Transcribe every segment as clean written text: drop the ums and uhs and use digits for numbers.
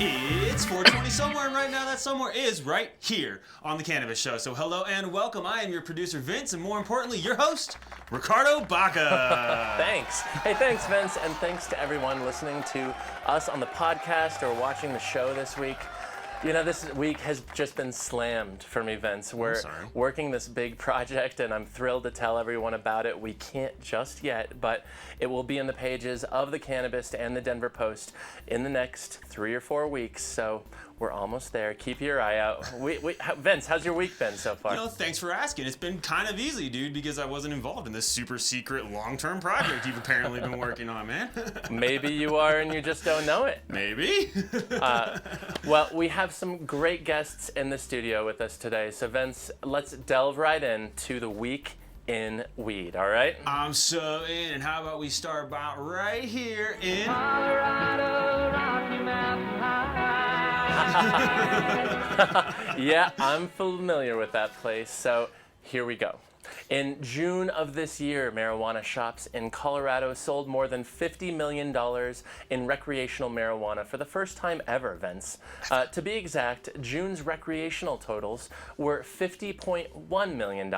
It's 420 somewhere, and right now that somewhere is right here on the Cannabis Show. So hello and welcome. I am your producer, Vince, and more importantly, your host, Ricardo Baca. Thanks. Hey, thanks, Vince, and thanks to everyone listening to us on the podcast or watching the show this week. You know, this week has just been slammed for me, Vince. We're working this big project, and I'm thrilled to tell everyone about it. We can't just yet, but it will be in the pages of the Cannabist and the Denver Post in the next 3 or 4 weeks, so we're almost there. Keep your eye out. Vince, how's your week been so far? You know, thanks for asking. It's been kind of easy, dude, because I wasn't involved in this super secret long-term project you've apparently been working on, man. Maybe you are and you just don't know it. Maybe. Well, we have some great guests in the studio with us today. So, Vince, let's delve right into the week in weed, all right? I'm so in, and how about we start about right here in Colorado, Rocky Mountain High. Yeah, I'm familiar with that place, so here we go. In June of this year, marijuana shops in Colorado sold more than $50 million in recreational marijuana for the first time ever, Vince. To be exact, June's recreational totals were $50.1 million,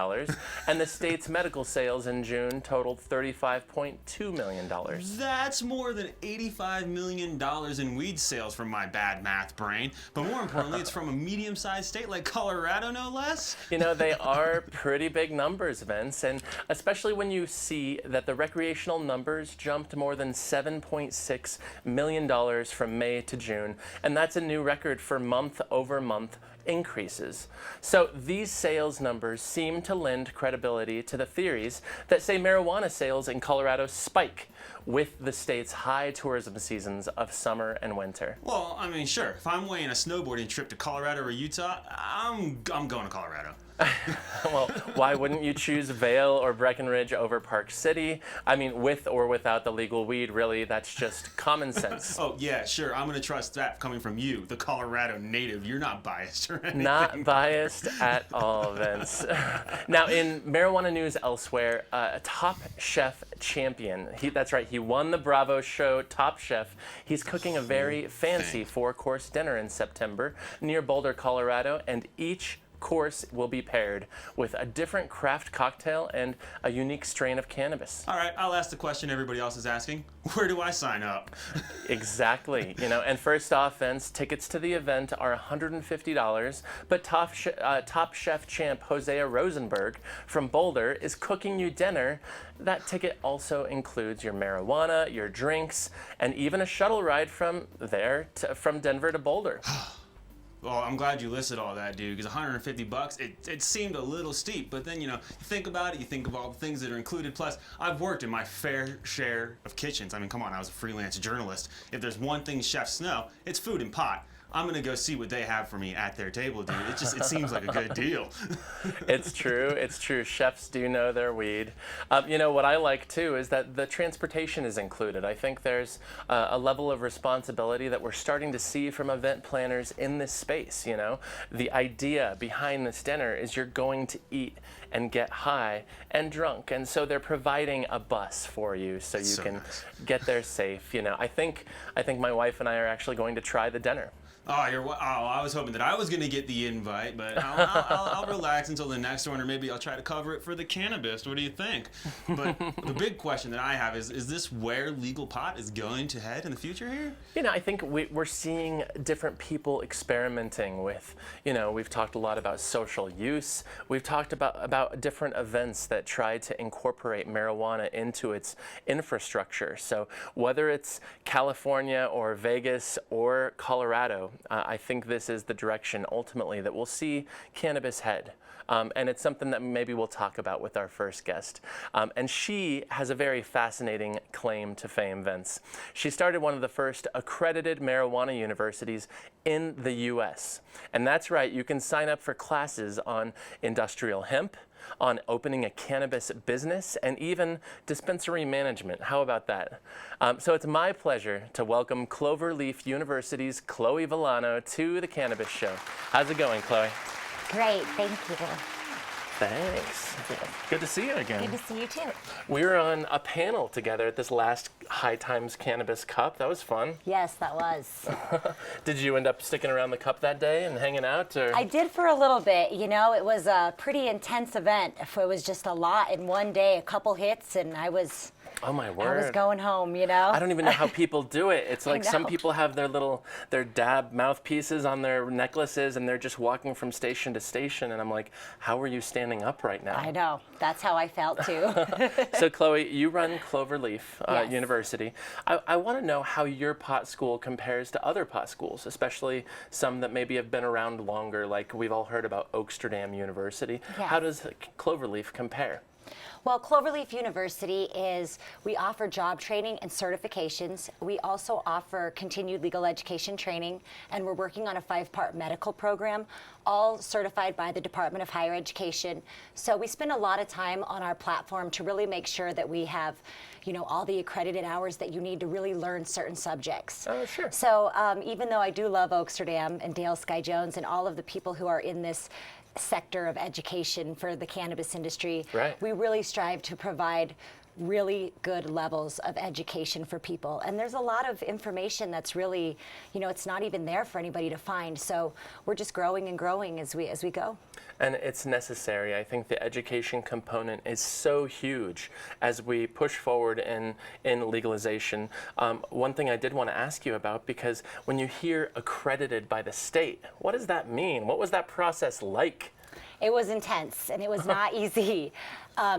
and the state's medical sales in June totaled $35.2 million. That's more than $85 million in weed sales from my bad math brain. But more importantly, it's from a medium-sized state like Colorado, no less. You know, they are pretty big numbers, Vince, and especially when you see that the recreational numbers jumped more than $7.6 million from May to June, and that's a new record for month-over-month increases. So these sales numbers seem to lend credibility to the theories that say marijuana sales in Colorado spike with the state's high tourism seasons of summer and winter. Well, I mean, sure, if I'm weighing a snowboarding trip to Colorado or Utah, I'm going to Colorado. Well, why wouldn't you choose Vail or Breckenridge over Park City? I mean, with or without the legal weed, really, that's just common sense. Oh, yeah, sure. I'm going to trust that coming from you, the Colorado native. You're not biased or anything. Not biased at all, Vince. Now, in marijuana news elsewhere, a Top Chef champion, that's right, he won the Bravo show Top Chef. He's cooking a very fancy 4-course dinner in September near Boulder, Colorado, and each course will be paired with a different craft cocktail and a unique strain of cannabis. All right, I'll ask the question everybody else is asking. Where do I sign up? Exactly. You know, and first off, Vince, tickets to the event are $150, but Top Chef champ Hosea Rosenberg from Boulder is cooking you dinner. That ticket also includes your marijuana, your drinks, and even a shuttle ride from Denver to Boulder. Well, I'm glad you listed all that, dude, because $150, it seemed a little steep, but then, you know, you think about it, you think of all the things that are included, plus I've worked in my fair share of kitchens. I mean, come on, I was a freelance journalist. If there's one thing chefs know, it's food and pot. I'm going to go see what they have for me at their table, dude. It seems like a good deal. It's true. It's true. Chefs do know their weed. You know, what I like, too, is that the transportation is included. I think there's a level of responsibility that we're starting to see from event planners in this space, you know. The idea behind this dinner is you're going to eat and get high and drunk, and so they're providing a bus for you so you can get there safe. You know, I think my wife and I are actually going to try the dinner. Oh, I was hoping that I was going to get the invite, but I'll relax until the next one, or maybe I'll try to cover it for the Cannabist. What do you think? But the big question that I have is this where legal pot is going to head in the future here? You know, I think we're seeing different people experimenting with, you know, we've talked a lot about social use. We've talked about different events that try to incorporate marijuana into its infrastructure. So whether it's California or Vegas or Colorado, I think this is the direction ultimately that we'll see cannabis head. And it's something that maybe we'll talk about with our first guest. And she has a very fascinating claim to fame, Vince. She started one of the first accredited marijuana universities in the U.S. And that's right, you can sign up for classes on industrial hemp, on opening a cannabis business, and even dispensary management. How about that? So it's my pleasure to welcome Clover Leaf University's Chloe Villano to the Cannabis Show. How's it going, Chloe? Great, thank you. Thanks. Good to see you again. Good to see you too. We were on a panel together at this last High Times Cannabis Cup. That was fun. Yes, that was. Did you end up sticking around the cup that day and hanging out? Or? I did for a little bit. You know, it was a pretty intense event. It was just a lot in one day, a couple hits, and I was Oh my word. I was going home, you know? I don't even know how people do it. It's like some know. people have their dab mouthpieces on their necklaces and they're just walking from station to station. And I'm like, how are you standing up right now? I know. That's how I felt too. So Chloe, you run Clover Leaf Yes. University. I want to know how your pot school compares to other pot schools, especially some that maybe have been around longer, like we've all heard about Oaksterdam University. Yes. How does Clover Leaf compare? Well, Cloverleaf University we offer job training and certifications. We also offer continued legal education training, and we're working on a 5-part medical program, all certified by the Department of Higher Education. So we spend a lot of time on our platform to really make sure that we have, you know, all the accredited hours that you need to really learn certain subjects. Oh, sure. So even though I do love Oaksterdam and Dale Sky Jones and all of the people who are in this sector of education for the cannabis industry, Right. we really strive to provide really good levels of education for people. And there's a lot of information that's really, you know, it's not even there for anybody to find. So we're just growing and growing as we go. And it's necessary. I think the education component is so huge as we push forward in legalization. One thing I did want to ask you about, because when you hear accredited by the state, what does that mean? What was that process like? It was intense and it was not easy.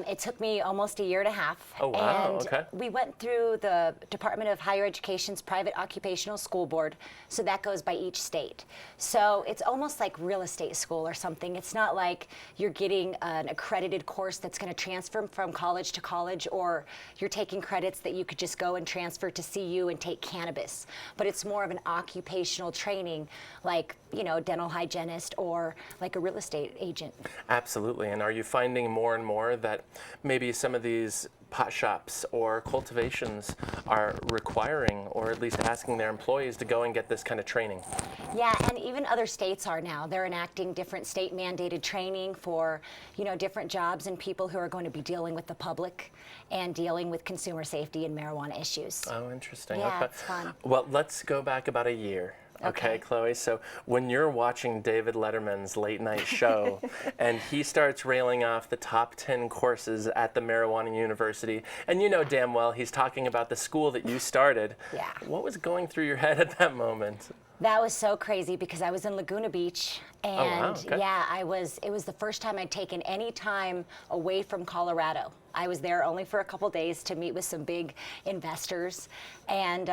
It took me almost a year and a half. Oh, wow, And okay. we went through the Department of Higher Education's private occupational school board, so that goes by each state. So it's almost like real estate school or something. It's not like you're getting an accredited course that's going to transfer from college to college, or you're taking credits that you could just go and transfer to CU and take cannabis. But it's more of an occupational training, like, you know, dental hygienist or like a real estate agent. Absolutely. And are you finding more and more that maybe some of these pot shops or cultivations are requiring, or at least asking their employees to go and get this kind of training? Yeah, and even other states are now. They're enacting different state mandated training for, you know, different jobs and people who are going to be dealing with the public and dealing with consumer safety and marijuana issues. Oh, interesting. Yeah, Okay. it's fun. Well, let's go back about a year. Okay, Chloe. So when you're watching David Letterman's late night show and he starts railing off the top 10 courses at the Marijuana University, and you know damn well he's talking about the school that you started, Yeah. what was going through your head at that moment? That was so crazy because I was in Laguna Beach, and wow, okay. yeah, it was the first time I'd taken any time away from Colorado. I was there only for a couple days to meet with some big investors, and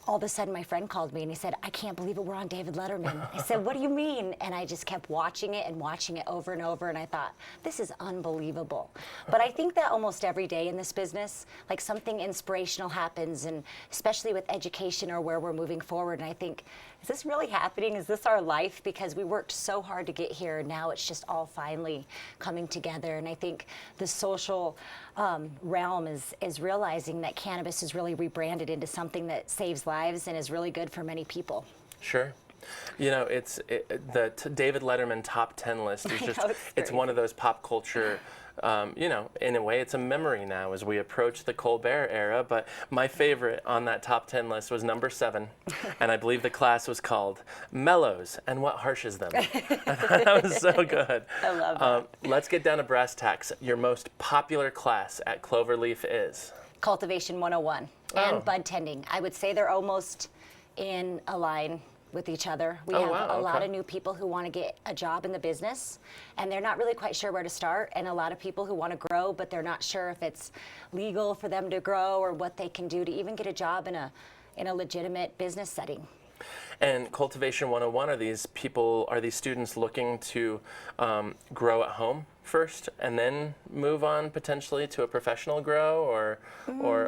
all of a sudden my friend called me and he said, "I can't believe it, we're on David Letterman." I said, "What do you mean?" And I just kept watching it and watching it over and over, and I thought, this is unbelievable. But I think that almost every day in this business, like something inspirational happens, and especially with education or where we're moving forward, and I think, is this really happening? Is this our life? Because we worked so hard to get here, and now it's just all finally coming together. And I think the social realm is realizing that cannabis is really rebranded into something that saves lives and is really good for many people. Sure. You know, David Letterman top 10 list is just, know, it's one of those pop culture, you know, in a way it's a memory now as we approach the Colbert era, but my favorite on that top 10 list was number 7, and I believe the class was called Mellows and What Harshes Them. That was so good. I love that. Let's get down to brass tacks. Your most popular class at Cloverleaf is? Cultivation 101 Oh. and bud tending. I would say they're almost in a line with each other. We have wow, a lot okay. of new people who want to get a job in the business, and they're not really quite sure where to start, and a lot of people who want to grow, but they're not sure if it's legal for them to grow or what they can do to even get a job in a legitimate business setting. And Cultivation 101, are these students looking to grow at home first and then move on potentially to a professional grow, or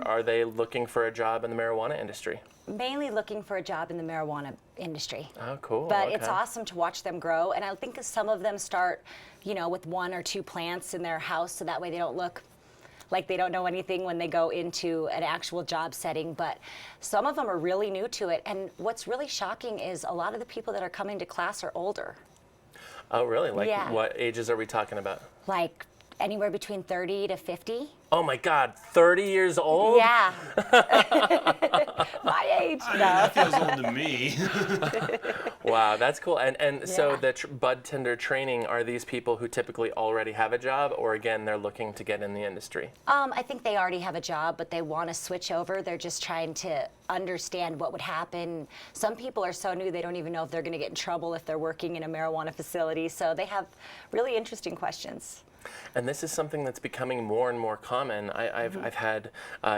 are they looking for a job in the marijuana industry? Mainly looking for a job in the marijuana industry. Oh, cool. But okay. it's awesome to watch them grow, and I think some of them start, you know, with 1 or 2 plants in their house, so that way they don't look like they don't know anything when they go into an actual job setting. But some of them are really new to it, and what's really shocking is a lot of the people that are coming to class are older. Oh, really? Like, Yeah. what ages are we talking about? Like anywhere between 30 to 50. Oh my God, 30 years old? Yeah. My age. No. That feels old to me. Wow, that's cool. And so Yeah. the bud tender training, are these people who typically already have a job, or again, they're looking to get in the industry? I think they already have a job, but they want to switch over. They're just trying to understand what would happen. Some people are so new they don't even know if they're going to get in trouble if they're working in a marijuana facility. So they have really interesting questions. And this is something that's becoming more and more common. I've had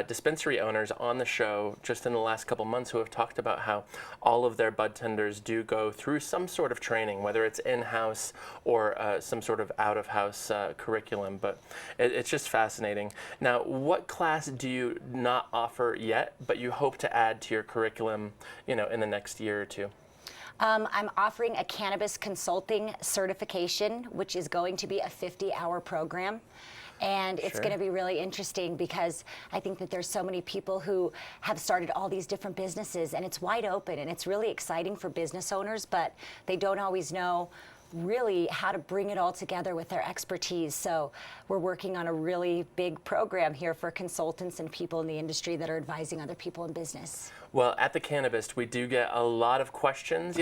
dispensary owners on the show just in the last couple months who have talked about how all of their bud tenders do go through some sort of training, whether it's in-house or some sort of out-of-house curriculum. But it's just fascinating. Now, what class do you not offer yet, but you hope to add to your curriculum, in the next year or two? I'm offering a cannabis consulting certification, which is going to be a 50-hour program. And it's Sure. going to be really interesting because I think that there's so many people who have started all these different businesses, and it's wide open, and it's really exciting for business owners, but they don't always know really how to bring it all together with their expertise. So we're working on a really big program here for consultants and people in the industry that are advising other people in business. Well, at the Cannabist, we do get a lot of questions.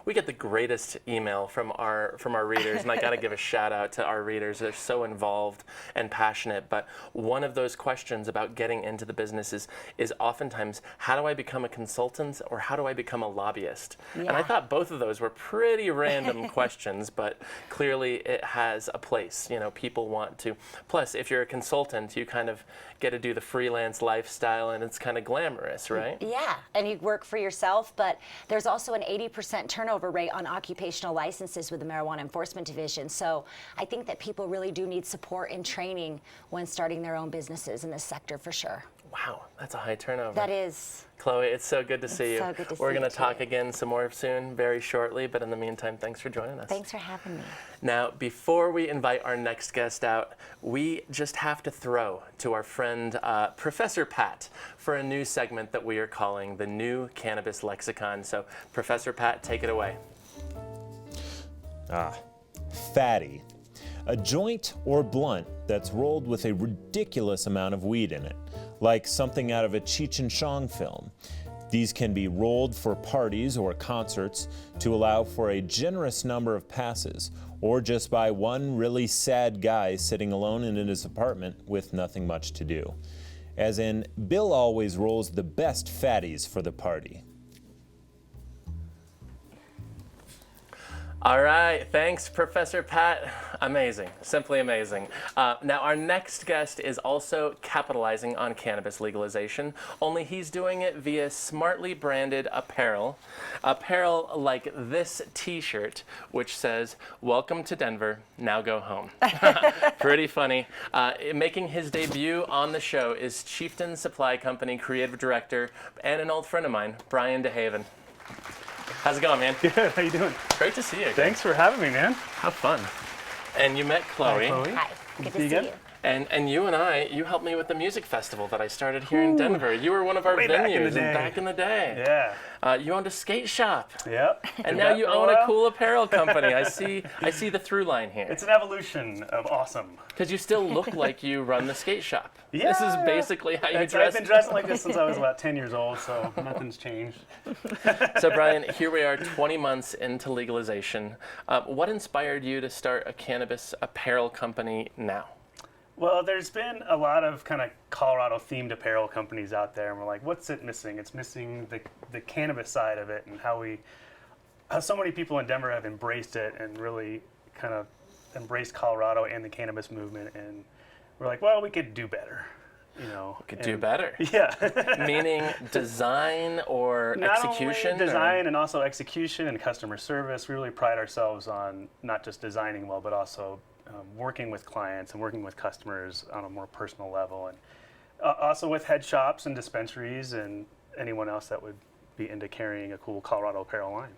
We get the greatest email from our readers, and I got to give a shout out to our readers. They're so involved and passionate. But one of those questions about getting into the business is oftentimes, how do I become a consultant or how do I become a lobbyist? And I Yeah. thought both of those were pretty random questions, but clearly it has a place. People want to. Plus, if you're a consultant, you kind of get to do the freelance lifestyle, and it's kind of glamorous, right? Yeah, and you work for yourself, but there's also an 80% turnover rate on occupational licenses with the Marijuana Enforcement Division. So I think that people really do need support and training when starting their own businesses in this sector for sure. Wow, that's a high turnover. That is. Chloe, it's so good to see you. so good to We're see going you to talk too. again some more soon, very shortly, but in the meantime, thanks for joining us. Thanks for having me. Now, before we invite our next guest out, we just have to throw to our friend Professor Pat for a new segment that we are calling the New Cannabis Lexicon. So, Professor Pat, take it away. Fatty. A joint or blunt that's rolled with a ridiculous amount of weed in it, like something out of a Cheech and Chong film. These can be rolled for parties or concerts to allow for a generous number of passes, or just by one really sad guy sitting alone in his apartment with nothing much to do. As in, Bill always rolls the best fatties for the party. All right, thanks, Professor Pat. Amazing, simply amazing. Now, our next guest is also capitalizing on cannabis legalization, only he's doing it via smartly branded apparel. Apparel like this t-shirt, which says, "Welcome to Denver, now go home." Pretty funny. Making his debut on the show is Chiefton Supply Company creative director and an old friend of mine, Bryan Dehaven. How's it going, man? Good, how you doing? Great to see you again. Thanks for having me, man. Have fun. And you met Chloe. Chloe. Hi, good to See you see again? you. And you helped me with the music festival that I started here in Denver. You were one of our Way back in the venues day. back in the day. Yeah. You owned a skate shop. Yep. And Did now that you for own a while. cool apparel company. I see the through line here. It's an evolution of awesome. Because you still look like you run the skate shop. This is Yeah. basically how you I've dress. been dressing like this since I was about 10 years old, so nothing's changed. So Bryan, here we are 20 months into legalization. What inspired you to start a cannabis apparel company now? Well, there's been a lot of kind of Colorado-themed apparel companies out there, and we're like, what's it missing? It's missing the cannabis side of it, and how so many people in Denver have embraced it and really kind of embraced Colorado and the cannabis movement, and we're like, well, we could do better, Could do better. Yeah. Meaning design or Not execution? only design and also execution and customer service. We really pride ourselves on not just designing well, but also working with clients and working with customers on a more personal level, and also with head shops and dispensaries and anyone else that would be into carrying a cool Colorado apparel line.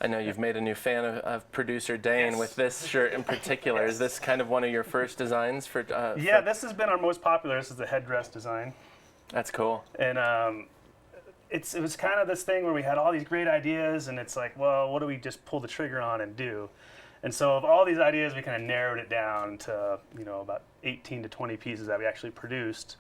I know you've made a new fan of producer Dane Yes. with this shirt in particular. Is this kind of one of your first designs for? Yeah, this has been our most popular. This is the headdress design. That's cool. And it was kind of this thing where we had all these great ideas, and it's like, well, what do we just pull the trigger on and do? And so of all these ideas, we kind of narrowed it down to, about 18 to 20 pieces that we actually produced.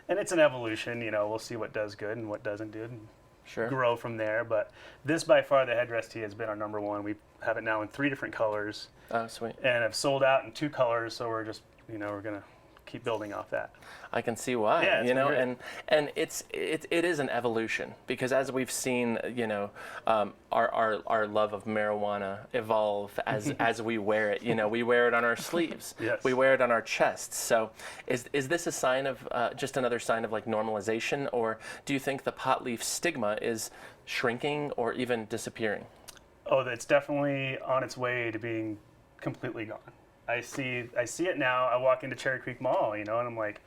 And it's an evolution, we'll see what does good and what doesn't do and Sure. grow from there. But this, by far, the headdress tee has been our number one. We have it now in 3 different colors Oh, sweet. and have sold out in 2 colors. So we're just, we're going to keep building off that. I can see why, Yeah, it's been great. and it is an evolution, because as we've seen, our love of marijuana evolve as we wear it. We wear it on our sleeves. Yes. We wear it on our chests. So is this a sign of just another sign of like normalization, or do you think the pot leaf stigma is shrinking or even disappearing? Oh, it's definitely on its way to being completely gone. I see it now. I walk into Cherry Creek Mall, and I'm like,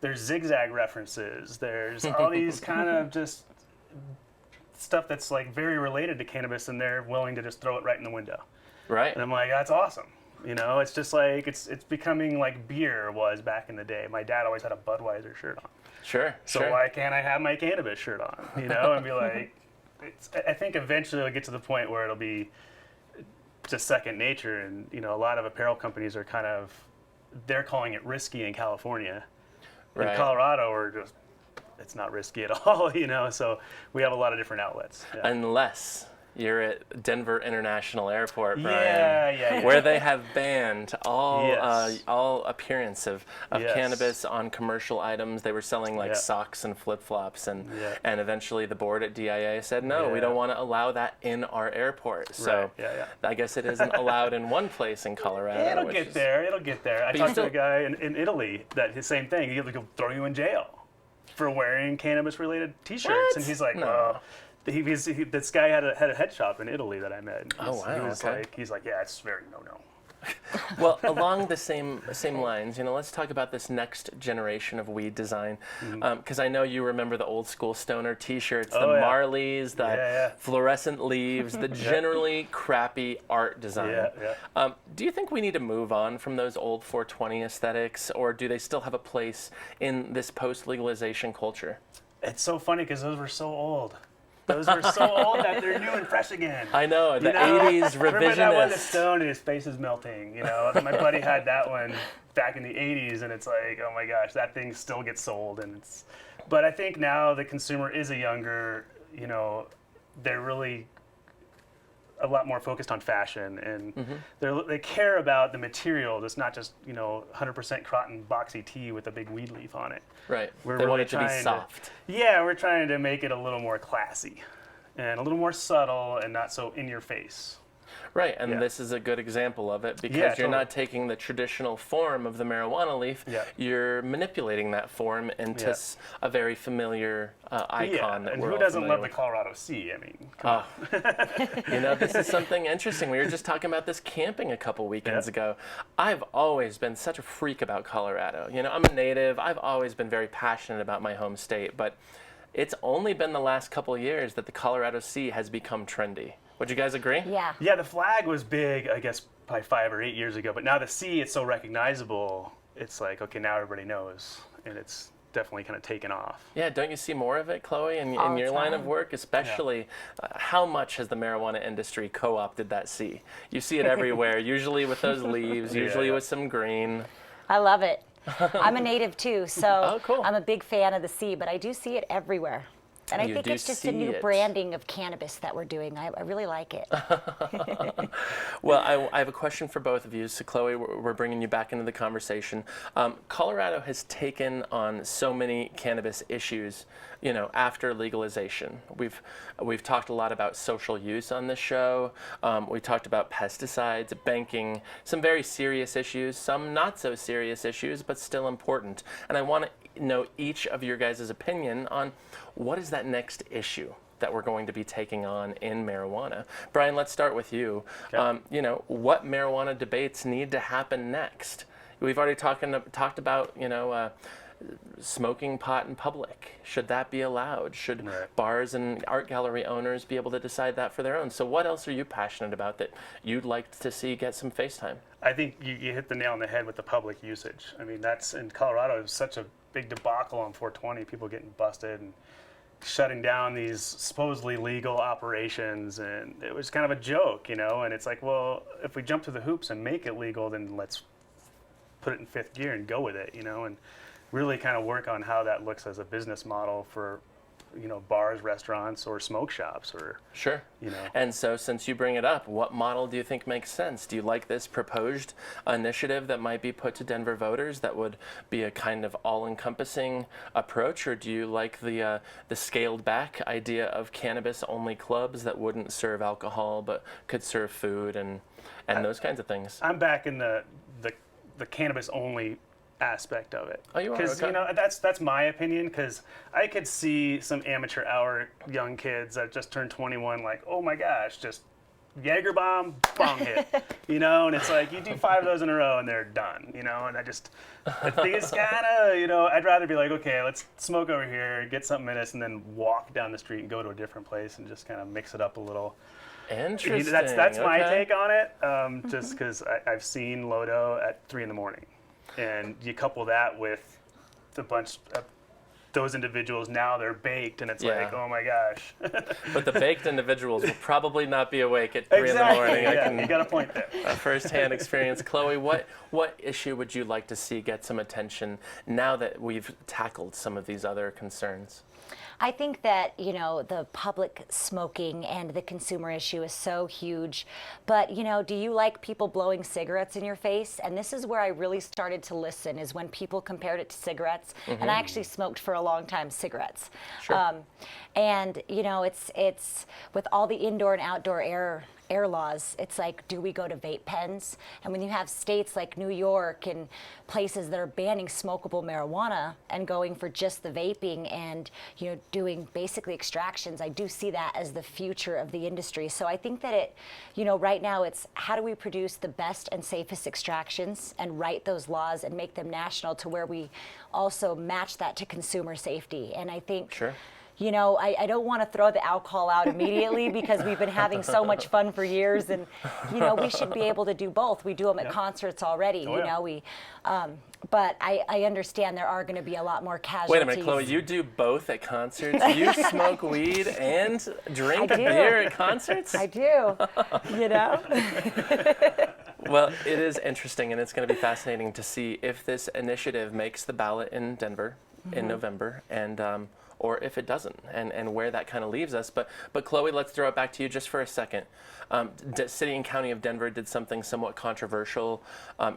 there's zigzag references. There's all these kind of just stuff that's like very related to cannabis, and they're willing to just throw it right in the window. Right. And I'm like, that's awesome. It's just like it's becoming like beer was back in the day. My dad always had a Budweiser shirt on. Sure. So sure. why can't I have my cannabis shirt on? And be like, I think eventually it'll get to the point where it'll be just second nature, and a lot of apparel companies are they're calling it risky in California. Right. In Colorado, it's not risky at all, so we have a lot of different outlets. Yeah. Unless you're at Denver International Airport, Brian, yeah. where they have banned all Yes. all appearance of Yes. cannabis on commercial items. They were selling like Yeah. socks and flip-flops, and Yeah. and eventually the board at DIA said, no, we Yeah. don't want to allow that in our airport. So Right. Yeah. I guess it isn't allowed in one place in Colorado. It'll which get is- there. It'll get there. I you talked still- to a guy in Italy that his same thing. He'll throw you in jail for wearing cannabis-related T-shirts, What? and he's like, No. well. This guy had a head shop in Italy that I met. And Oh, wow, He was okay. he's like, yeah, it's very no. Well, along the same lines, let's talk about this next generation of weed design, because I know you remember the old school stoner T-shirts, the Oh, yeah. Marleys, the Yeah. fluorescent leaves, the generally crappy art design. Yeah. Do you think we need to move on from those old 420 aesthetics, or do they still have a place in this post-legalization culture? It's so funny because those were so old. Those were so old that they're new and fresh again. I know, the You know? 80s Remember that one, the revisionist. stone and his face is melting. My buddy had that one back in the 80s, and it's like, oh my gosh, that thing still gets sold. But I think now the consumer is a younger, they're really a lot more focused on fashion, and they care about the material. It's not just 100% cotton boxy tee with a big weed leaf on it. Right. We're They want really it to be trying soft. Yeah, we're trying to make it a little more classy and a little more subtle and not so in your face. Right, and Yeah. this is a good example of it, because Yeah, you're not totally. taking the traditional form of the marijuana leaf. Yeah. You're manipulating that form into Yeah. a very familiar icon that and we're who all doesn't familiar love the with. Colorado Sea? I mean, come on. This is something interesting. We were just talking about this camping a couple weekends Yeah. ago. I've always been such a freak about Colorado. I'm a native. I've always been very passionate about my home state, but it's only been the last couple of years that the Colorado Sea has become trendy. Would you guys agree? Yeah. Yeah, the flag was big, I guess, probably 5 or 8 years ago. But now the sea, it's so recognizable. It's like, okay, now everybody knows, and it's definitely kind of taken off. Yeah, don't you see more of it, Chloe, in All your the line of time. work, especially? How much has the marijuana industry co-opted that sea? You see it everywhere, usually with those leaves, usually Yeah. with some green. I love it. I'm a native too, so Oh, cool. I'm a big fan of the sea, but I do see it everywhere. And I You think do it's just see a new it. branding of cannabis that we're doing. I really like it. Well, I have a question for both of you. So, Chloe, we're bringing you back into the conversation. Colorado has taken on so many cannabis issues, after legalization. We've talked a lot about social use on this show. We talked about pesticides, banking, some very serious issues, some not so serious issues, but still important. And I want to know each of your guys' opinion on what is that next issue that we're going to be taking on in marijuana. Brian, let's start with you. Okay. What marijuana debates need to happen next? We've already talked about, smoking pot in public. Should that be allowed? Should Right. bars and art gallery owners be able to decide that for their own? So what else are you passionate about that you'd like to see get some face time? I think you hit the nail on the head with the public usage. I mean, that's in Colorado, it was such a big debacle on 420, people getting busted. And shutting down these supposedly legal operations, and it was kind of a joke, you know. And it's like, well, if we jump through the hoops and make it legal, then let's put it in fifth gear and go with it, you know, and really kind of work on how that looks as a business model for, you know, bars, restaurants, or smoke shops, or Sure. you know. And so, since you bring it up, what model do you think makes sense? Do you like this proposed initiative that might be put to Denver voters that would be a kind of all-encompassing approach, or do you like the scaled-back idea of cannabis-only clubs that wouldn't serve alcohol but could serve food and those kinds of things? I'm back in the cannabis only aspect of it. Oh, you are? Because Okay. you know, that's my opinion, because I could see some amateur hour young kids that just turned 21 like, oh my gosh, just Jaeger bomb, bong hit, you know, and it's like you do 5 of those in a row and they're done, you know, and I think it's kind of, you know, I'd rather be like, okay, let's smoke over here, get something in us, and then walk down the street and go to a different place and just kind of mix it up a little. Interesting. That's my Okay. take on it, just because I've seen Lodo at 3 in the morning. And you couple that with a bunch of those individuals, now they're baked, and it's Yeah. like, oh my gosh. But the baked individuals will probably not be awake at 3 in the Exactly. morning. I Yeah, can you got a point there. a first-hand experience. Chloe, what issue would you like to see get some attention now that we've tackled some of these other concerns? I think that, you know, the public smoking and the consumer issue is so huge. But, you know, do you like people blowing cigarettes in your face? And this is where I really started to listen, is when people compared it to cigarettes. And I actually smoked for a long time cigarettes. Sure. And, you know, it's with all the indoor and outdoor air laws, it's like, do we go to vape pens? And when you have states like New York and places that are banning smokable marijuana and going for just the vaping and, you know, doing basically extractions, I do see that as the future of the industry. So I think that it, you know, right now it's how do we produce the best and safest extractions and write those laws and make them national to where we also match that to consumer safety. And I think Sure. you know, I don't want to throw the alcohol out immediately because we've been having so much fun for years, and you know, we should be able to do both. We do them at concerts already, Oh, you yeah. know. But I understand there are going to be a lot more casualties. Wait a minute, Chloe, you do both at concerts? You smoke weed and drink I do. beer at concerts? I do, you know. Well, it is interesting, and it's going to be fascinating to see if this initiative makes the ballot in Denver in November, and or if it doesn't, and where that kind of leaves us. But Chloe, let's throw it back to you just for a second. City and County of Denver did something somewhat controversial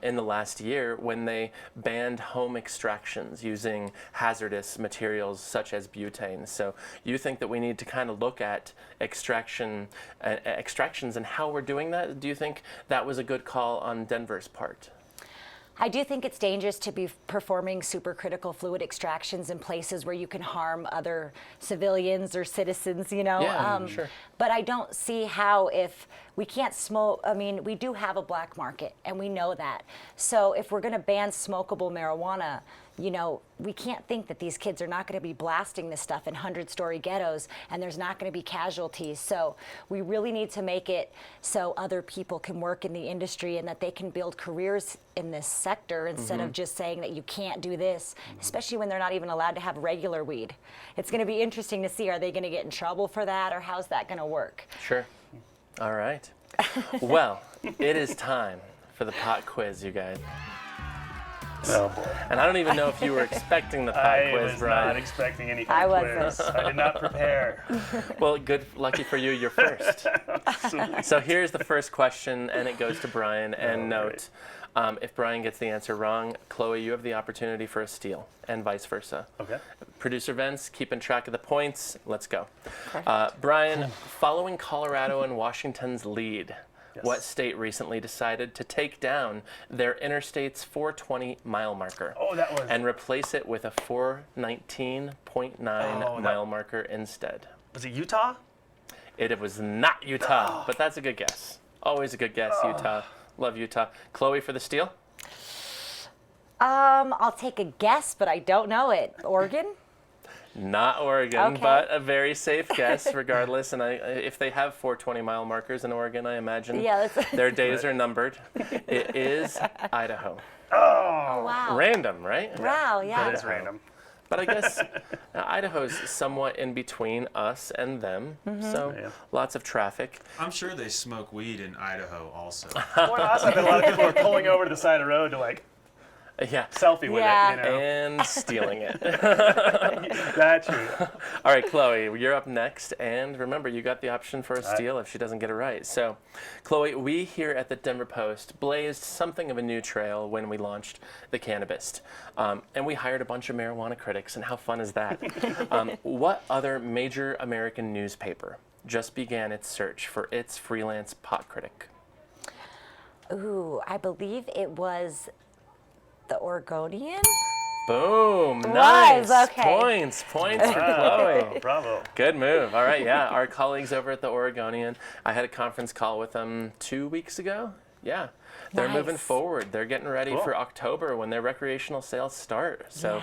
in the last year when they banned home extractions using hazardous materials such as butane. So you think that we need to kind of look at extractions and how we're doing that? Do you think that was a good call on Denver's part? I do think it's dangerous to be performing supercritical fluid extractions in places where you can harm other civilians or citizens, you know. Yeah, sure. But I don't see how, if we can't smoke, I mean, we do have a black market and we know that. So if we're going to ban smokable marijuana, you know, we can't think that these kids are not going to be blasting this stuff in 100-story ghettos and there's not going to be casualties. So we really need to make it so other people can work in the industry and that they can build careers in this sector instead of just saying that you can't do this, especially when they're not even allowed to have regular weed. It's going to be interesting to see, are they going to get in trouble for that, or how's that going to work? Sure. All right. Well, it is time for the pot quiz, you guys. Oh boy. And I don't even know if you were expecting the pot I quiz, was Brian. not expecting anything. I wasn't. Quiz. I did not prepare. Well, good, lucky for you, you're first. So here's the first question, and it goes to Brian. And note, if Brian gets the answer wrong, Chloe, you have the opportunity for a steal, and vice versa. Okay. Producer Vince, keeping track of the points. Let's go. Brian, following Colorado and Washington's lead, what state recently decided to take down their interstate's 420 mile marker Oh, that was. and replace it with a 419.9 mile marker instead? Was it Utah? It was not Utah, but that's a good guess. Always a good guess, Utah. Love Utah. Chloe for the steal? I'll take a guess, but I don't know it. Oregon? Not Oregon, Okay. but a very safe guess regardless. And if they have 420 mile markers in Oregon, I imagine Yeah, that's their days are numbered. It is Idaho. Oh, wow. Random, right? Wow, yeah. That is random. But I guess Idaho's somewhat in between us and them, so lots of traffic. I'm sure they smoke weed in Idaho also. Well, also, a lot of people are pulling over to the side of the road to like Yeah. selfie with Yeah. it, you know. And stealing it. That's true. All right, Chloe, you're up next. And remember, you got the option for a steal if she doesn't get it right. So, Chloe, we here at the Denver Post blazed something of a new trail when we launched the Cannabist. And we hired a bunch of marijuana critics, and how fun is that? What other major American newspaper just began its search for its freelance pot critic? Ooh, I believe it was the Oregonian. Boom, nice. okay. Points for Chloe. Bravo. Good move. All right, yeah. Our colleagues over at the Oregonian, I had a conference call with them 2 weeks ago. Yeah. They're moving Nice. forward. They're getting ready Cool. for October when their recreational sales start. So,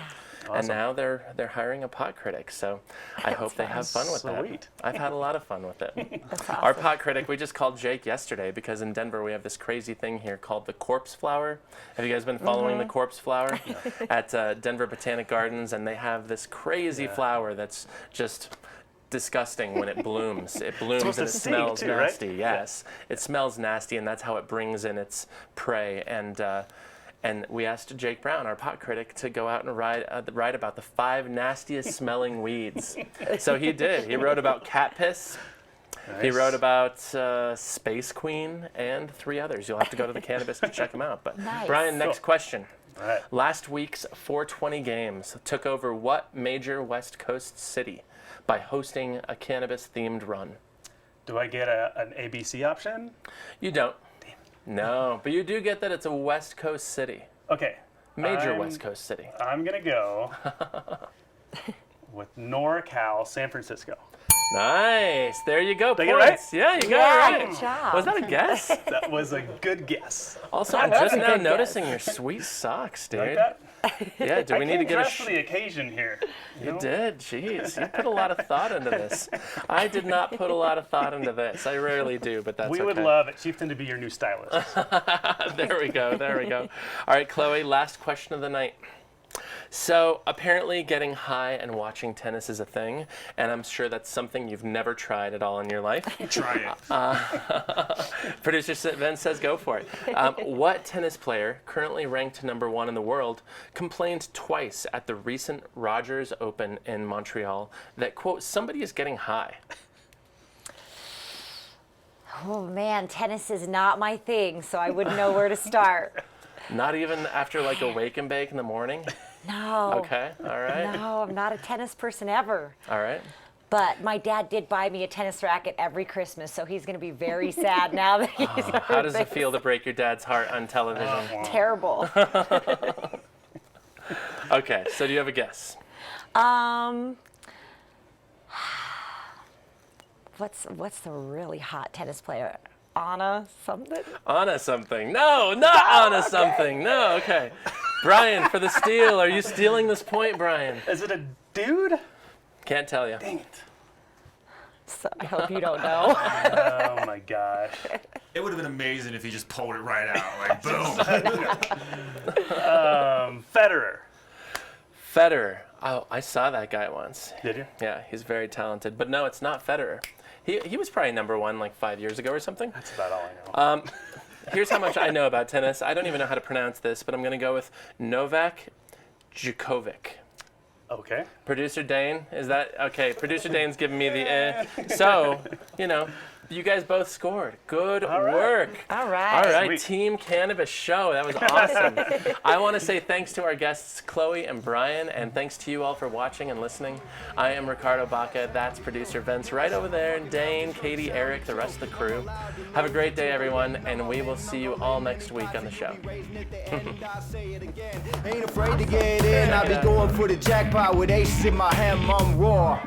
and now they're hiring a pot critic. So I hope they have fun with Sweet. that. I've had a lot of fun with it. That's Our awesome. pot critic, we just called Jake yesterday because in Denver we have this crazy thing here called the corpse flower. Have you guys been following the corpse flower at Denver Botanic Gardens? And they have this crazy flower that's just disgusting when it blooms. It blooms supposed and to it sting smells too, right? nasty. Yes, it smells nasty, and that's how it brings in its prey. And we asked Jake Brown, our pot critic, to go out and write about the 5 nastiest smelling weeds. So he did. He wrote about cat piss. He Nice. wrote about Space Queen and 3 others. You'll have to go to the Cannabis to check them out. But Nice. Brian, next question. All right. Last week's 420 Games took over what major West Coast city by hosting a cannabis-themed run? Do I get an ABC option? You don't. No, but you do get that it's a West Coast city. Okay. Major West Coast city. I'm going to go with NorCal, San Francisco. Nice. There you go. Did I get it right? Points. Yeah, you got Yeah, it right. good job. Was that a guess? That was a good guess. Also, I'm That was just a now good noticing your sweet socks, dude. Like that? Yeah, do we need to get a dress for the occasion here. You did, jeez. You put a lot of thought into this. I did not put a lot of thought into this. I rarely do, but that's We okay. would love at Chiefton to be your new stylist. There we go, there we go. All right, Chloe, last question of the night. So apparently getting high and watching tennis is a thing, and I'm sure that's something you've never tried at all in your life. Try it. Producer Ben says go for it. What tennis player, currently ranked #1 in the world, complained twice at the recent Rogers Open in Montreal that, quote, somebody is getting high? Oh man, tennis is not my thing, so I wouldn't know where to start. Not even after like a wake and bake in the morning? No. Okay, all right, No, I'm not a tennis person ever. all right. But my dad did buy me a tennis racket every Christmas, so he's going to be very sad now that he's How does it feel to break your dad's heart on television? terrible. Okay, so do you have a guess? What's the really hot tennis player? Anna something? Anna something. No, not Anna something. No, okay. Brian, for the steal. Are you stealing this point, Brian? Is it a dude? Can't tell you. Dang it. So I hope you don't know. Oh my gosh. It would have been amazing if he just pulled it right out, like boom. Federer. Federer. Oh, I saw that guy once. Did you? Yeah, he's very talented. But no, it's not Federer. He was probably #1 like 5 years ago or something. That's about all I know. Here's how much I know about tennis. I don't even know how to pronounce this, but I'm going to go with Novak Djokovic. Okay. Producer Dane, is that okay? Producer Dane's giving me the So, you know, you guys both scored. Good work. All right. All right, Sweet. Team Cannabis Show. That was awesome. I want to say thanks to our guests, Chloe and Brian, and thanks to you all for watching and listening. I am Ricardo Baca. That's producer Vince right over there. Dane, Katie, Eric, the rest of the crew. Have a great day, everyone, and we will see you all next week on the show. Ain't afraid to get in. I be going for the jackpot with ace in my hand, I'm raw.